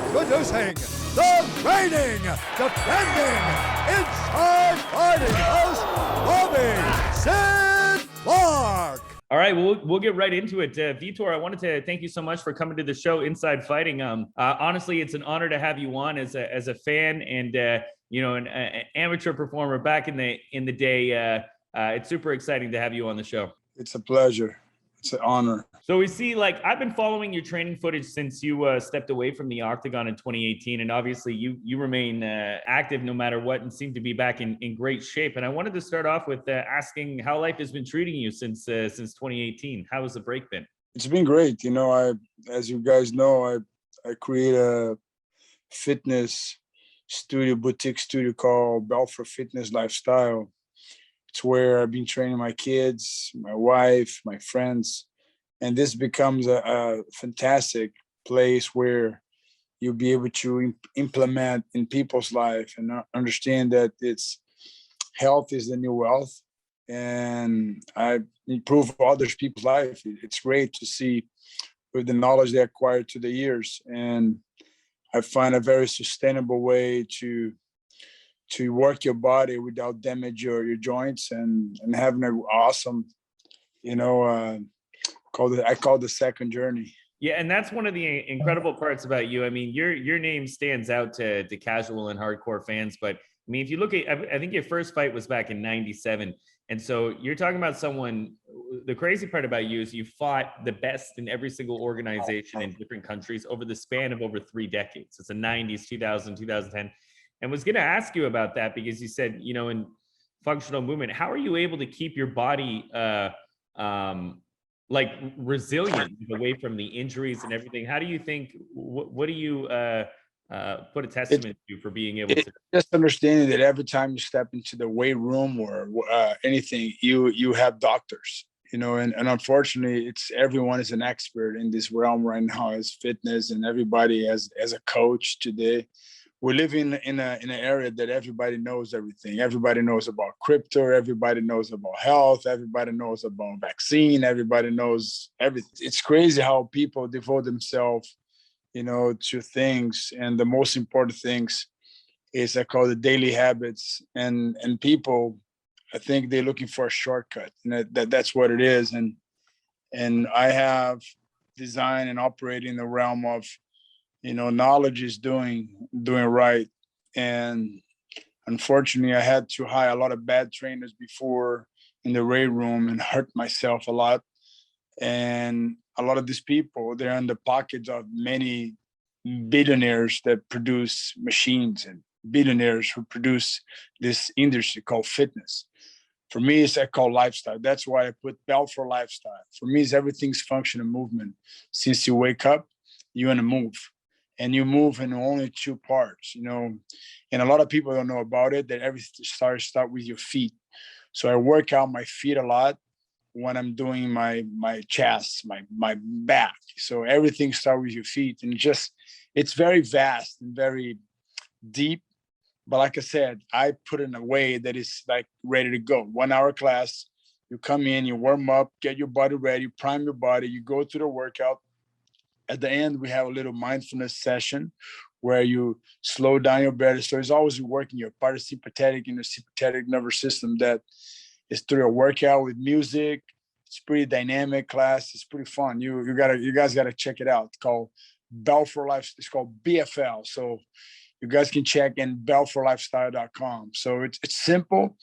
Introducing the reigning, defending, Inside Fighting host, Bobby Sid Clark. All right, we'll get right into it. Vitor, I wanted to thank you so much for coming to the show, Inside Fighting. Honestly, it's an honor to have you on as a fan and an amateur performer back in the day. It's super exciting to have you on the show. It's a pleasure. It's an honor. So we see, I've been following your training footage since you stepped away from the octagon in 2018, and obviously you remain active no matter what and seem to be back in great shape. And I wanted to start off with asking how life has been treating you since 2018. How has the break been? It's been great. As you guys know, I create a fitness studio, boutique studio called Belfort Fitness Lifestyle. It's where I've been training my kids, my wife, my friends. And this becomes a fantastic place where you'll be able to implement in people's life and understand that health is the new wealth. And I improve others people's life. It's great to see with the knowledge they acquired through the years. And I find a very sustainable way to work your body without damage your joints and having an awesome, I call the second journey. Yeah, and that's one of the incredible parts about you. I mean, your name stands out to casual and hardcore fans, but I mean, if you look at, I think your first fight was back in '97, and so you're talking about someone. The crazy part about you is you fought the best in every single organization in different countries over the span of over 3 decades. It's the '90s, 2000, 2010, and was going to ask you about that because you said, in functional movement, how are you able to keep your body resilient away from the injuries and everything? How do you think, what do you put a testament to for being able to? Just understanding that every time you step into the weight room or anything, you have doctors, and unfortunately everyone is an expert in this realm right now as fitness, and everybody as a coach today. We live in an area that everybody knows everything. Everybody knows about crypto. Everybody knows about health. Everybody knows about vaccine. Everybody knows everything. It's crazy how people devote themselves, to things. And the most important things is I call the daily habits. And people, I think they're looking for a shortcut. And that's what it is. And I have designed and operated in the realm of knowledge is doing right. And unfortunately, I had to hire a lot of bad trainers before in the weight room and hurt myself a lot. And a lot of these people, they're in the pockets of many billionaires that produce machines and billionaires who produce this industry called fitness. For me, it's called lifestyle. That's why I put Belfort Lifestyle. For me, it's everything's function and movement. Since you wake up, you want to move. And you move in only 2 parts, and a lot of people don't know about it, that everything start with your feet. So I work out my feet a lot when I'm doing my chest, my back. So everything starts with your feet, and it's very vast and very deep. But like I said, I put it in a way that is ready to go. 1 hour class, you come in, you warm up, get your body ready, prime your body, you go through the workout. At the end, we have a little mindfulness session where you slow down your body. So it's always working your parasympathetic and your sympathetic nervous system. That is through a workout with music. It's pretty dynamic class. It's pretty fun. You guys gotta check it out. It's called Belfort Life. It's called BFL. So you guys can check in belfortlifestyle.com. So it's simple,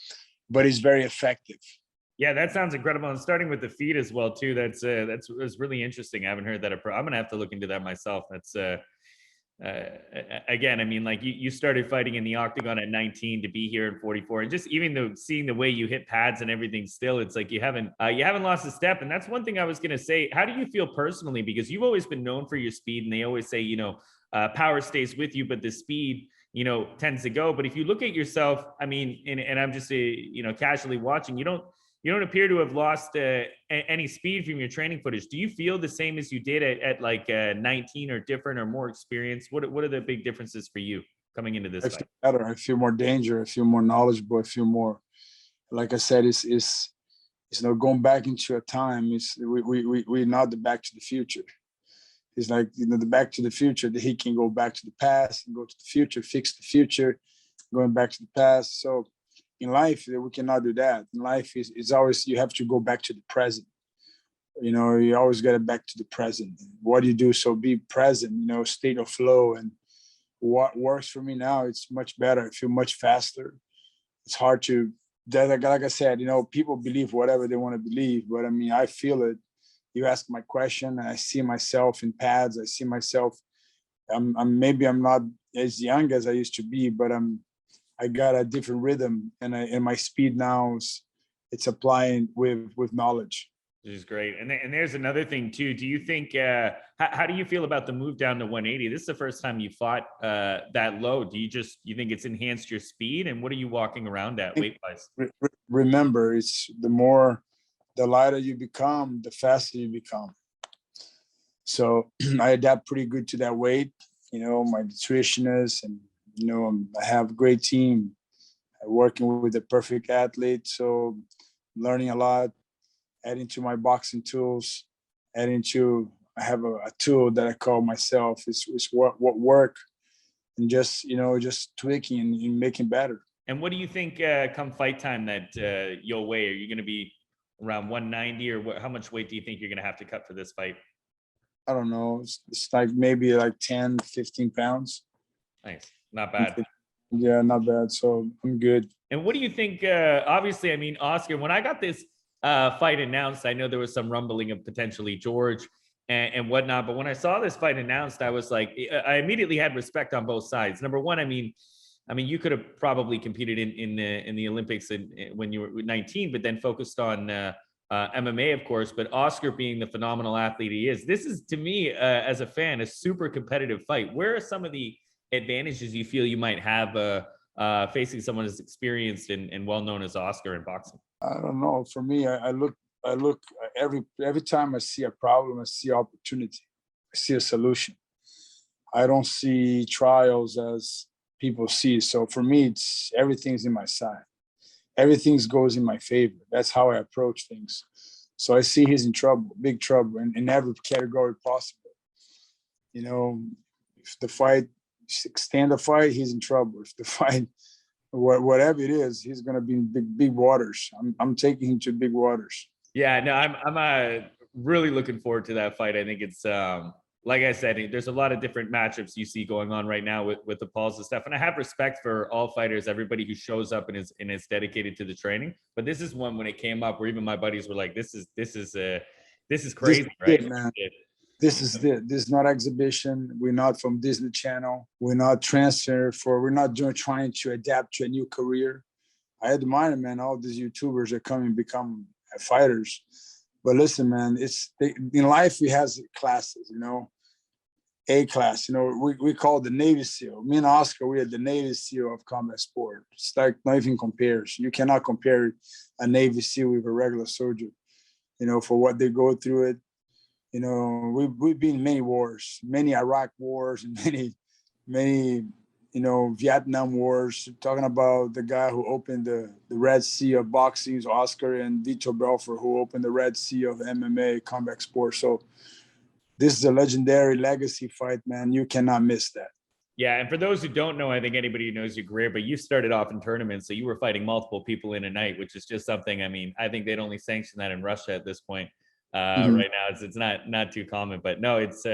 but it's very effective. Yeah, that sounds incredible. And starting with the feet as well, too. That's really interesting. I haven't heard that. I'm going to have to look into that myself. That's again, I mean, you started fighting in the octagon at 19 to be here at 44, and just even seeing the way you hit pads and everything still, it's like you haven't lost a step. And that's one thing I was going to say. How do you feel personally? Because you've always been known for your speed, and they always say, power stays with you, but the speed, tends to go. But if you look at yourself, I mean, and I'm just, casually watching, you don't appear to have lost any speed from your training footage. Do you feel the same as you did at 19 or different or more experience? What are the big differences for you coming into this fight? Better. I feel more danger. I feel more knowledgeable. I feel more, like I said, it's going back into a time. We're not the Back to the Future. It's like, the Back to the Future, that he can go back to the past and go to the future, fix the future, going back to the past. So in life, we cannot do that. In life, is always, you have to go back to the present. You always get it back to the present. What do you do? So be present, state of flow. And what works for me now, it's much better. I feel much faster. It's hard to, like I said, people believe whatever they want to believe, but I mean, I feel it. You ask my question, and I see myself in pads. I see myself. Maybe I'm not as young as I used to be, but I got a different rhythm, and my speed now it's applying with knowledge. Which is great. And there's another thing too. Do you think, how do you feel about the move down to 180? This is the first time you fought that low. Do you think it's enhanced your speed? And what are you walking around at weight wise? Remember, it's the lighter you become, the faster you become. So I adapt pretty good to that weight, my nutritionist, and, I have a great team working with the perfect athlete. So learning a lot, adding to my boxing tools, I have a tool that I call myself. It's what work, and just tweaking and making better. And what do you think come fight time that you'll weigh? Are you going to be around 190, or how much weight do you think you're going to have to cut for this fight? I don't know. It's like maybe like 10, 15 pounds. Nice. Not bad. Yeah, not bad. So I'm good. And what do you think? Obviously, I mean, Oscar, when I got this fight announced, I know there was some rumbling of potentially George and whatnot. But when I saw this fight announced, I was like, I immediately had respect on both sides. Number one, I mean, you could have probably competed in the Olympics when you were 19, but then focused on MMA, of course. But Oscar being the phenomenal athlete he is, this is, to me, as a fan, a super competitive fight. Where are some of the advantages you feel you might have facing someone as experienced and well known as Oscar in boxing? I don't know. For me, I look every time I see a problem, I see opportunity. I see a solution. I don't see trials as people see. So for me, it's everything's in my side. Everything goes in my favor. That's how I approach things. So I see he's in trouble, big trouble, in every category possible. If the fight, extend the fight, he's in trouble. If the fight, whatever it is, he's going to be in big waters. I'm taking him to big waters. Yeah, no, I'm really looking forward to that fight. I think it's like I said, there's a lot of different matchups you see going on right now with the Pauls and stuff. And I have respect for all fighters, everybody who shows up and is dedicated to the training. But this is one when it came up where even my buddies were like, this is crazy, right? Man. This is not exhibition. We're not from Disney Channel. We're not we're not trying to adapt to a new career. I admire, man, all these YouTubers are coming become fighters. But listen, man, in life we have classes, A class, we call the Navy SEAL. Me and Oscar, we are the Navy SEAL of combat sport. It's like not even compares. You cannot compare a Navy SEAL with a regular soldier, for what they go through it. We've been in many wars, many Iraq wars, and many, Vietnam wars. Talking about the guy who opened the Red Sea of boxing, Oscar and Vitor Belfort, who opened the Red Sea of MMA combat sport. So this is a legendary legacy fight, man. You cannot miss that. Yeah, and for those who don't know, I think anybody who knows your career, but you started off in tournaments, so you were fighting multiple people in a night, which is just something. I mean, I think they'd only sanction that in Russia at this point. Right now, it's not too common, but no, it's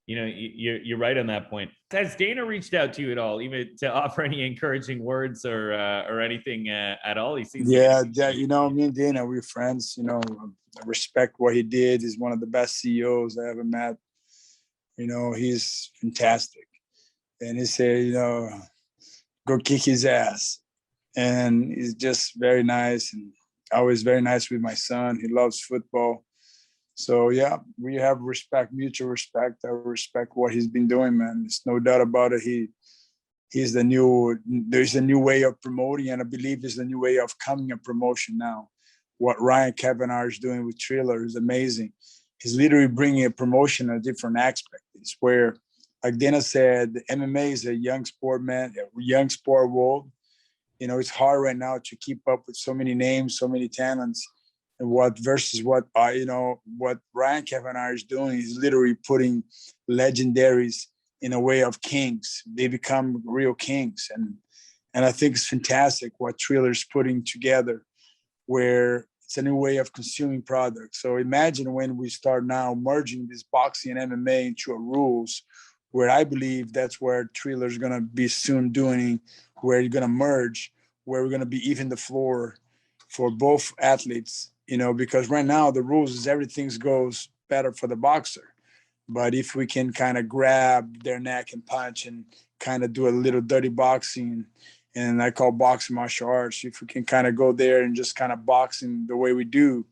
you're right on that point. Has Dana reached out to you at all, even to offer any encouraging words or anything at all? He seems me and Dana, we're friends. I respect what he did. He's one of the best CEOs I ever met. He's fantastic, and he said, go kick his ass, and he's just very nice and always very nice with my son. He loves football. So yeah, we have respect, mutual respect. I respect what he's been doing, man. There's no doubt about it. There's a new way of promoting, and I believe there's a new way of coming a promotion now. What Ryan Kavanagh is doing with Triller is amazing. He's literally bringing a promotion a different aspect. It's where, like Dana said, MMA is a young sport, man, a young sport world. It's hard right now to keep up with so many names, so many talents. And what versus what what Ryan Kavanaugh is doing is literally putting legendaries in a way of kings. They become real kings, and I think it's fantastic what Triller's putting together, where it's a new way of consuming products. So imagine when we start now merging this boxing and MMA into a rules, where I believe that's where Triller's going to be soon doing, where you're going to merge, where we're going to be even the floor for both athletes, because right now the rules is everything goes better for the boxer. But if we can kind of grab their neck and punch and kind of do a little dirty boxing, and I call boxing martial arts, if we can kind of go there and just kind of boxing the way we do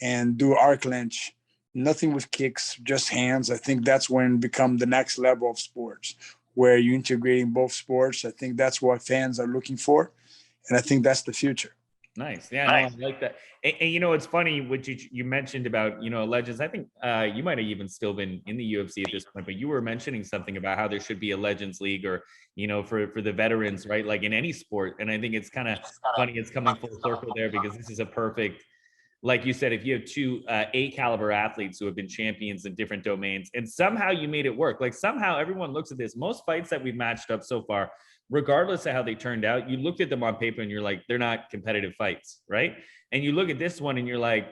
and do arc clinch, nothing with kicks, just hands, I think that's when it become the next level of sports, where you're integrating both sports. I think that's what fans are looking for, and I think that's the future. Nice. Yeah, no, I like that. And it's funny what you mentioned about, legends. I think you might have even still been in the UFC at this point, but you were mentioning something about how there should be a legends league, or, for the veterans, right? Like in any sport. And I think it's kind of funny it's coming full circle there, because this is a perfect, like you said, if you have two A caliber athletes who have been champions in different domains, and somehow you made it work. Like somehow everyone looks at this, most fights that we've matched up so far, regardless of how they turned out, you looked at them on paper and you're like, they're not competitive fights, right? And you look at this one and you're like,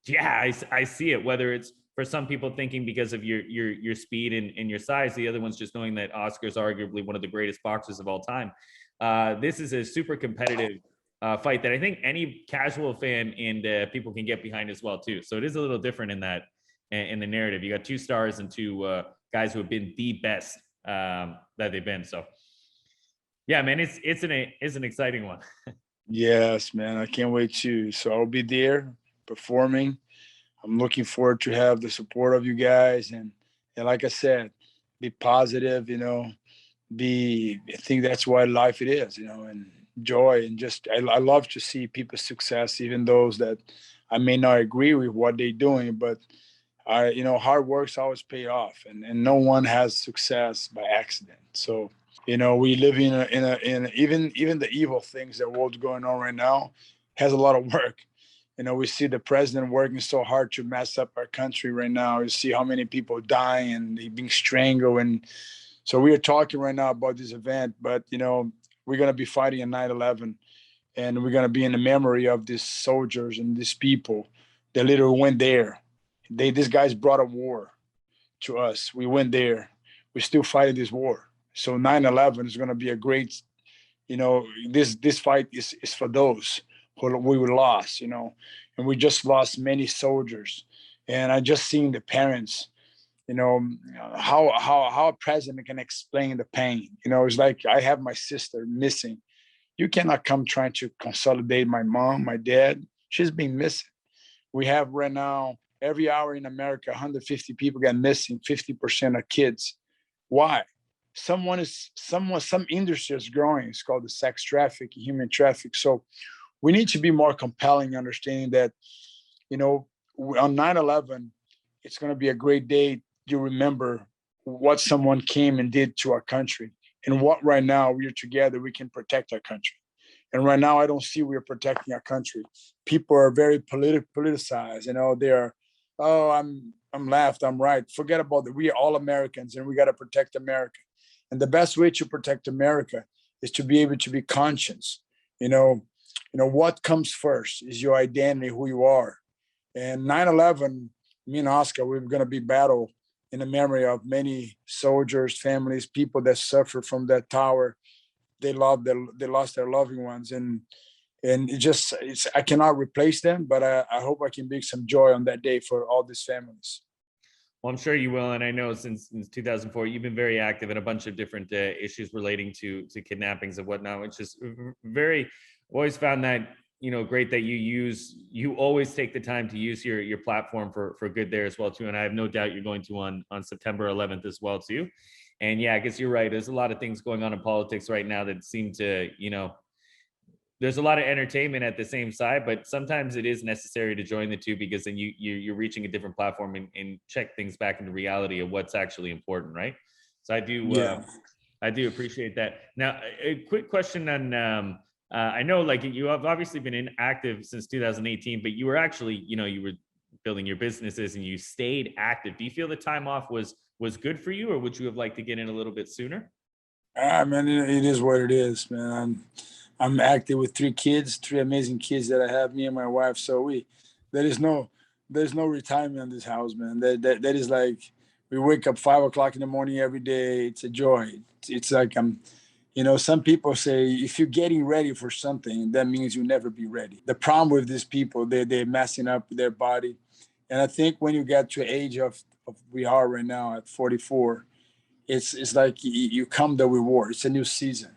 yeah, I see it. Whether it's for some people thinking because of your speed and your size, the other one's just knowing that Oscar's arguably one of the greatest boxers of all time. This is a super competitive fight that I think any casual fan and people can get behind as well too. So it is a little different in that, in the narrative. You got two stars and two guys who have been the best that they've been. So yeah, man, it's an exciting one. Yes, man, I can't wait too. So I'll be there performing. I'm looking forward to have the support of you guys, and like I said, be positive. I think that's why life it is. And joy, and just I love to see people's success, even those that I may not agree with what they're doing, but hard work's always pay off, and no one has success by accident. So we live in even the evil things that world's going on right now has a lot of work. We see the president working so hard to mess up our country right now. You see how many people dying and being strangled. And so we are talking right now about this event, but we're going to be fighting in 9/11, and we're going to be in the memory of these soldiers and these people that literally went there. These guys brought a war to us. We went there. We're still fighting this war. So 9/11 is going to be a great, this fight is for those who we were lost, and we just lost many soldiers. And I just seen the parents, how a president can explain the pain. It's like I have my sister missing. You cannot come trying to consolidate my mom, my dad. She's been missing. We have right now, every hour in America, 150 people get missing, 50% are kids. Why? Some industry is growing. It's called the sex traffic, human traffic. So we need to be more compelling, understanding that, on 9/11, it's going to be a great day. You remember what someone came and did to our country, and what right now we are together, we can protect our country. And right now, I don't see we are protecting our country. People are very politicized. They are, oh, I'm left, I'm right. Forget about it. We are all Americans, and we got to protect America. And the best way to protect America is to be able to be conscious. What comes first is your identity, who you are. And 9/11, me and Oscar, we're going to be battle in the memory of many soldiers, families, people that suffered from that tower. They lost their loving ones, and I cannot replace them, but I hope I can bring some joy on that day for all these families. Well, I'm sure you will, and I know since 2004 you've been very active in a bunch of different issues relating to kidnappings and whatnot, which is very. Always found that great that you always take the time to use your platform for good there as well too, and I have no doubt you're going to on September 11th as well too. And yeah, I guess you're right. There's a lot of things going on in politics right now that seem to there's a lot of entertainment at the same side, but sometimes it is necessary to join the two, because then you're reaching a different platform and check things back into reality of what's actually important, right? So I do appreciate that. Now, a quick question on I know like you have obviously been inactive since 2018, but you were actually, you were building your businesses and you stayed active. Do you feel the time off was good for you, or would you have liked to get in a little bit sooner? Man, it is what it is, man. I'm active with three kids, three amazing kids that I have, me and my wife. So there is no, there's no retirement in this house, man. That is like we wake up 5 o'clock in the morning every day. It's a joy. It's like some people say if you're getting ready for something, that means you'll never be ready. The problem with these people, they're messing up their body, and I think when you get to the age of we are right now at 44, it's like you come the reward. It's a new season.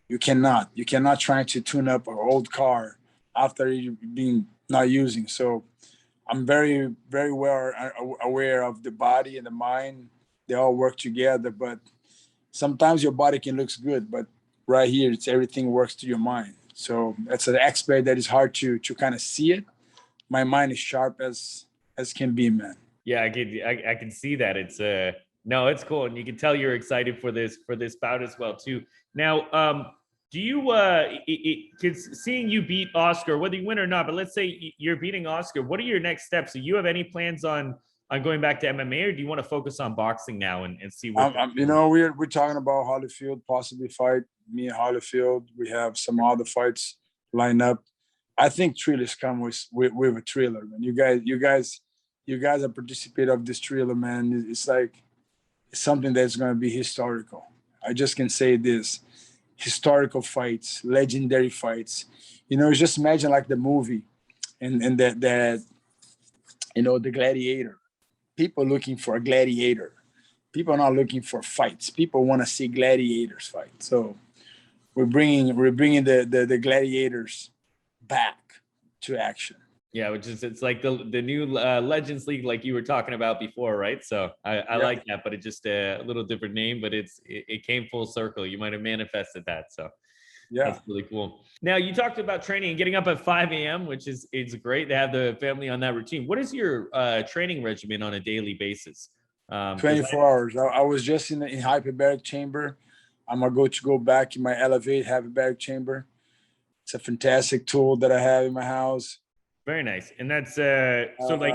You cannot try to tune up an old car after you being not using. So I'm very very well aware of the body and the mind. They all work together, but sometimes your body can looks good, but right here it's everything works to your mind. So that's an aspect that is hard to kind of see it. My mind is sharp as can be, man. Yeah, I can see that. It's no, it's cool, and you can tell you're excited for this bout as well too. Now, do you cause seeing you beat Oscar, whether you win or not, but let's say you're beating Oscar, what are your next steps? Do you have any plans on going back to MMA, or do you want to focus on boxing now and see what we're talking about Holyfield possibly fight me and Holyfield. We have some other fights lined up. I think Triller's come with a Triller, man. You guys are participate of this Triller, man. It's like it's something that's going to be historical. I just can say this: historical fights, legendary fights. Just imagine like the movie, and that the Gladiator. People looking for a gladiator. People are not looking for fights. People want to see gladiators fight. So we're bringing the gladiators back to action. Yeah, which is it's like the new Legends League, like you were talking about before, right? So I like that, but it's just a little different name, but it came full circle. You might have manifested that, so Yeah. that's really cool. Now you talked about training and getting up at 5 a.m., which is it's great to have the family on that routine. What is your training regimen on a daily basis? 24 hours. I was just in hyperbaric chamber. I'm gonna go back in my Elevate hyperbaric chamber. It's a fantastic tool that I have in my house. Very nice, and that's so like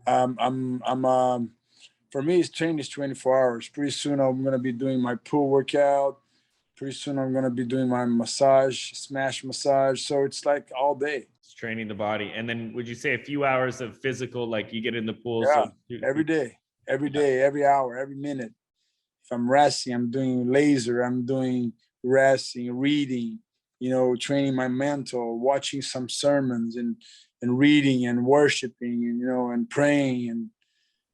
I'm for me, it's training is 24 hours. Pretty soon I'm gonna be doing my pool workout. Pretty soon I'm gonna be doing my massage, smash massage. So it's like all day. it's training the body, and then would you say a few hours of physical, like you get in the pool? Yeah, So every day, every hour, every minute. If I'm resting, I'm doing laser. I'm doing resting, reading. Training my mental, watching some sermons and reading and worshiping and praying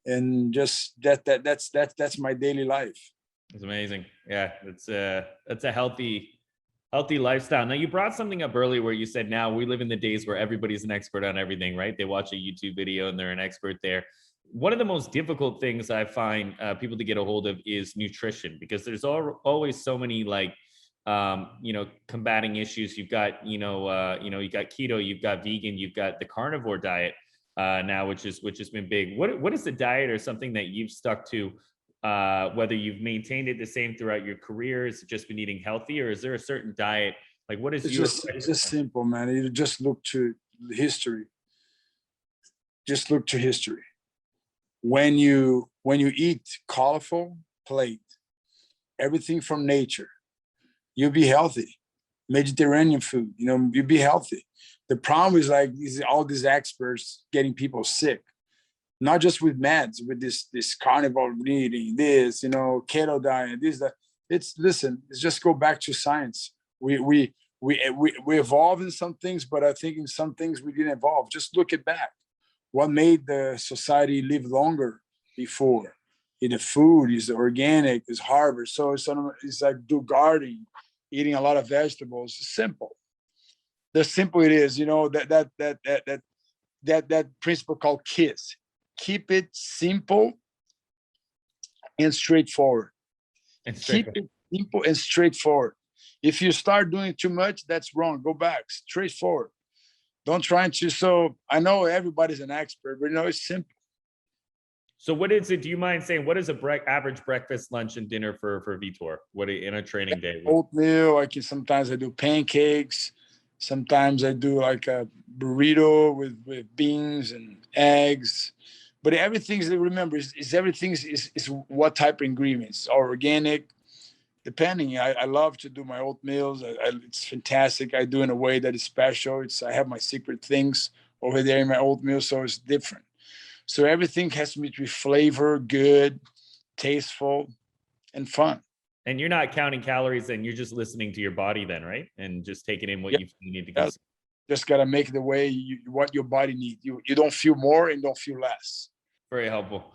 and just that's my daily life. it's amazing. Yeah, that's a healthy lifestyle. Now you brought something up earlier where you said now we live in the days where everybody's an expert on everything, right? They watch a YouTube video and they're an expert there. One of the most difficult things I find people to get a hold of is nutrition, because there's always so many like combating issues. You've got you got keto, you've got vegan, you've got the carnivore diet now, which has been big. What is the diet or something that you've stuck to? Whether you've maintained it the same throughout your career, has it just been eating healthy, or is there a certain diet? Like what is It's just simple, man. You just look to history. Just look to history. When you eat colorful plate, everything from nature, you'll be healthy. Mediterranean food, you'll be healthy. The problem is like all these experts getting people sick, not just with meds, with this carnivore eating, this, keto diet, this, that. It's just go back to science. We evolved in some things, but I think in some things we didn't evolve. Just look it back. What made the society live longer before? The food is organic, is harvest. So it's like do gardening, eating a lot of vegetables. Simple. The simple it is, that principle called KISS. Keep it simple and straightforward. Keep it simple and straightforward. If you start doing too much, that's wrong. Go back, straightforward. Don't try to. So I know everybody's an expert, but it's simple. So what is it? Do you mind saying what is average breakfast, lunch, and dinner for Vitor? What in a training day? Oatmeal. Sometimes I do pancakes. Sometimes I do like a burrito with beans and eggs. But everything's, remember, is everything is what type of ingredients, organic, depending. I love to do my oatmeals. It's fantastic. I do in a way that is special. I have my secret things over there in my oatmeal, so it's different. So everything has to be flavor, good, tasteful, and fun. And you're not counting calories, and you're just listening to your body then, right? And just taking in what Yeah. you need to Yeah. consume. Just got to make it the way what your body needs. You don't feel more and don't feel less. Very helpful.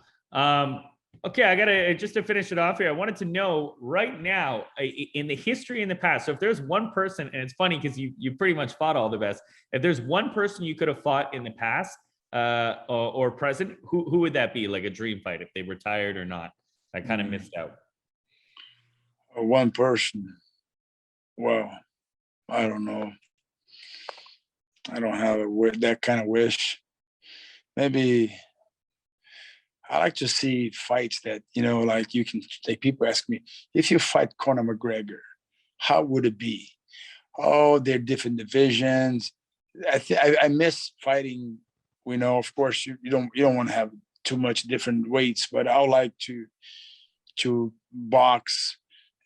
Okay, I gotta just to finish it off here. I wanted to know right now in the history in the past. So if there's one person, and it's funny because you pretty much fought all the best. If there's one person you could have fought in the past or present, who would that be? Like a dream fight, if they retired or not. I kind of missed out. One person. Well, I don't know. I don't have that kind of wish. Maybe I like to see fights that, like you can, like people ask me, if you fight Conor McGregor, how would it be? Oh, they're different divisions. I miss fighting. Of course, you don't want to have too much different weights, but I would like to box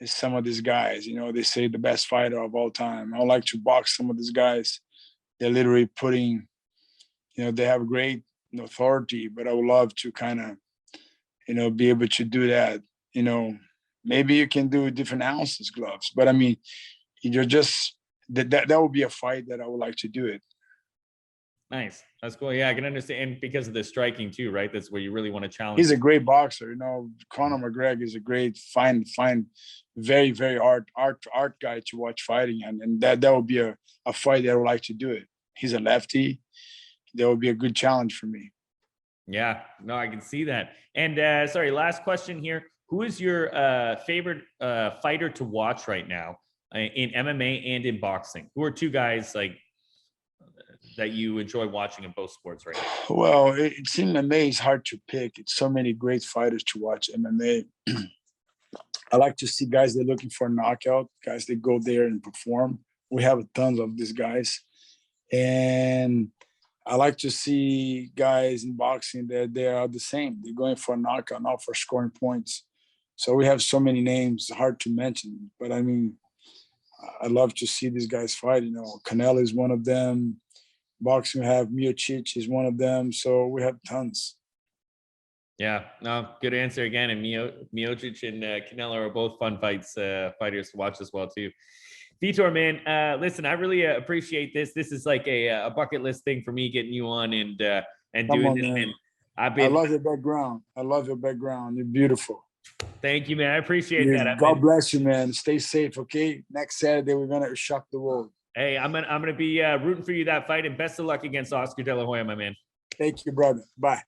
some of these guys. They say the best fighter of all time. I would like to box some of these guys. They're literally putting, they have great authority, but I would love to kind of, be able to do that. Maybe you can do different ounces gloves, but I mean, you're just that would be a fight that I would like to do it. Nice. That's cool. Yeah, I can understand. And because of the striking too, right? That's where you really want to challenge. He's a great boxer. Conor McGregor is a great, fine, very, very art guy to watch fighting. And that would be a fight that I would like to do it. He's a lefty. That would be a good challenge for me. Yeah, no, I can see that. And sorry, last question here. Who is your favorite fighter to watch right now in MMA and in boxing? Who are two guys like that you enjoy watching in both sports right now? Well, it's MMA is hard to pick. It's so many great fighters to watch MMA. I like to see guys that are looking for a knockout, guys that go there and perform. We have tons of these guys. And I like to see guys in boxing that they are the same. They're going for a knockout, not for scoring points. So we have so many names, hard to mention. But I mean, I love to see these guys fight. Canelo is one of them. Boxing, we have Miocic is one of them. So we have tons. Yeah, no, good answer again. And Miocic and Canelo are both fun fighters to watch as well too. Vitor, man, listen, I really appreciate this. This is like a bucket list thing for me, getting you on and doing this. Man. I love your background. You're beautiful. Thank you, man. I appreciate that. God bless you, man. Stay safe, okay? Next Saturday, we're gonna shock the world. Hey, I'm gonna be rooting for you that fight, and best of luck against Oscar De La Hoya, my man. Thank you, brother. Bye.